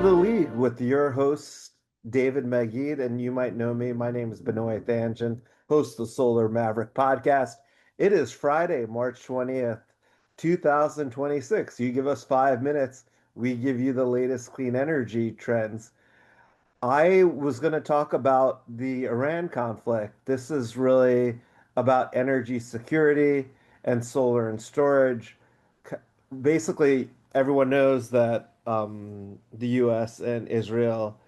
the League with your host, David Magid, and you might know me. My name is Benoy Thanjan, host of the Solar Maverick podcast. It is Friday, March 20th, 2026. You give us 5 minutes, we give you the latest clean energy trends. I was going to talk about the Iran conflict. This is really about energy security and solar and storage. Basically, everyone knows that the U.S. and Israel,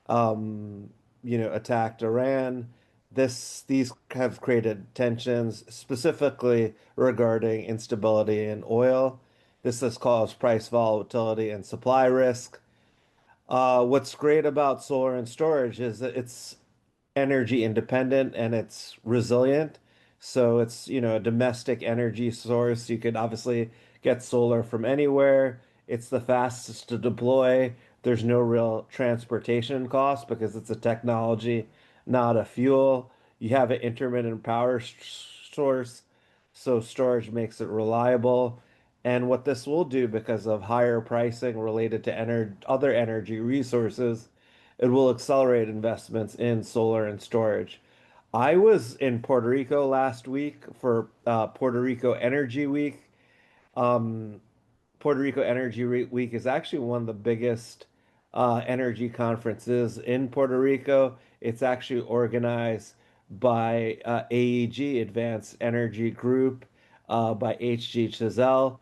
attacked Iran. These have created tensions, specifically regarding instability in oil. This has caused price volatility and supply risk. What's great about solar and storage is that it's energy independent and it's resilient. So it's, a domestic energy source. You could obviously get solar from anywhere. It's the fastest to deploy. There's no real transportation cost because it's a technology, not a fuel. You have an intermittent power source, so storage makes it reliable. And what this will do, because of higher pricing related to other energy resources, it will accelerate investments in solar and storage. I was in Puerto Rico last week for Puerto Rico Energy Week. Um, Puerto Rico Energy Week is actually one of the biggest energy conferences in Puerto Rico. It's actually organized by AEG, Advanced Energy Group, by HG Chazelle.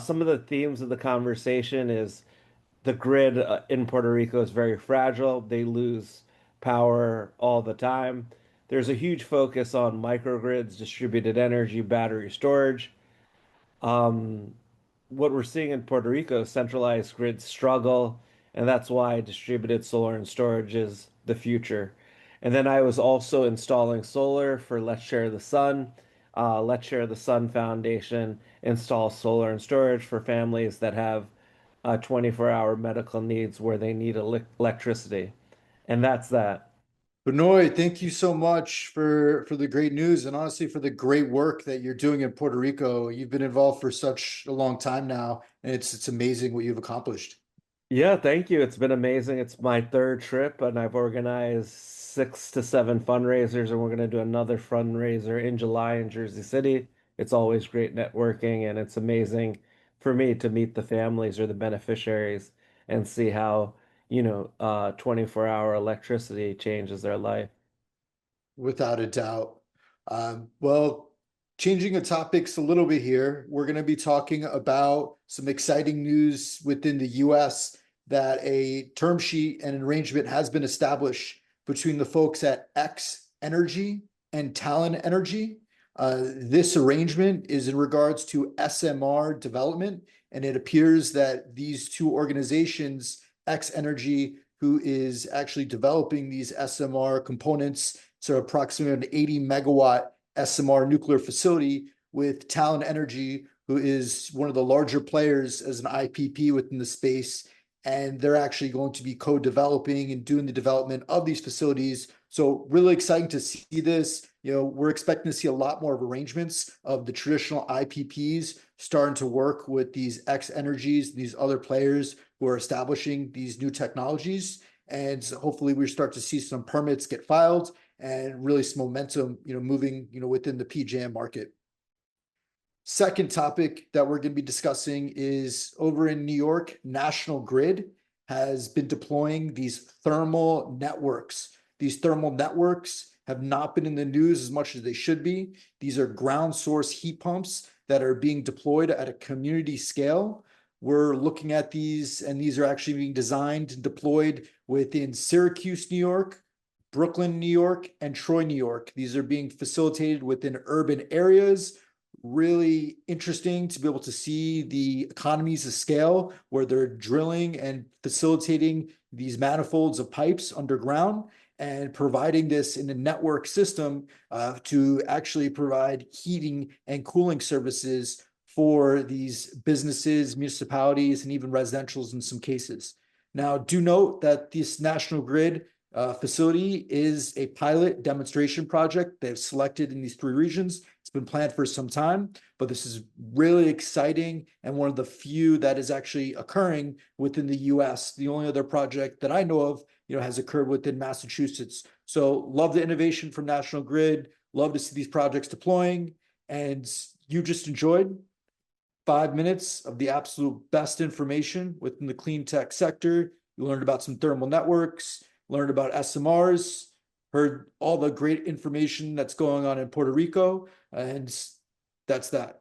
Some of the themes of the conversation is the grid in Puerto Rico is very fragile. They lose power all the time. There's a huge focus on microgrids, distributed energy, battery storage. Um, what we're seeing in Puerto Rico, centralized grids struggle, and that's why distributed solar and storage is the future. And then I was also installing solar for Let's Share the Sun. Let's Share the Sun Foundation installs solar and storage for families that have 24-hour medical needs where they need electricity. And that's that. Benoy, thank you so much for the great news and honestly for the great work that you're doing in Puerto Rico. You've been involved for such a long time now, and it's amazing what you've accomplished. Yeah, thank you. It's been amazing. It's my third trip, and I've organized 6 to 7 fundraisers, and we're going to do another fundraiser in July in Jersey City. It's always great networking, and it's amazing for me to meet the families or the beneficiaries and see how, 24-hour electricity changes their life. Without a doubt. Well, changing the topics a little bit here, we're going to be talking about some exciting news within the US that a term sheet and an arrangement has been established between the folks at X Energy and Talen Energy. This arrangement is in regards to SMR development, and it appears that these two organizations, X Energy, who is actually developing these SMR components, so approximately an 80 megawatt SMR nuclear facility, with Talen Energy, who is one of the larger players as an IPP within the space. And they're actually going to be co-developing and doing the development of these facilities. So really exciting to see this. We're expecting to see a lot more of arrangements of the traditional IPPs starting to work with these X Energies, these other players who are establishing these new technologies. And so hopefully we start to see some permits get filed and really some momentum, moving, within the PJM market. Second topic that we're going to be discussing is over in New York, National Grid has been deploying these thermal networks. These thermal networks have not been in the news as much as they should be. These are ground source heat pumps that are being deployed at a community scale. We're looking at these, and these are actually being designed and deployed within Syracuse, New York, Brooklyn, New York, and Troy, New York. These are being facilitated within urban areas. Really interesting to be able to see the economies of scale where they're drilling and facilitating these manifolds of pipes underground and providing this in a network system to actually provide heating and cooling services for these businesses, municipalities, and even residentials in some cases. Now, do note that this National Grid facility is a pilot demonstration project they've selected in these three regions. It's been planned for some time, but this is really exciting and one of the few that is actually occurring within the US. The only other project that I know of, has occurred within Massachusetts. So love the innovation from National Grid, love to see these projects deploying, and you just enjoyed 5 minutes of the absolute best information within the clean tech sector. You learned about some thermal networks, learned about SMRs, heard all the great information that's going on in Puerto Rico, and that's that.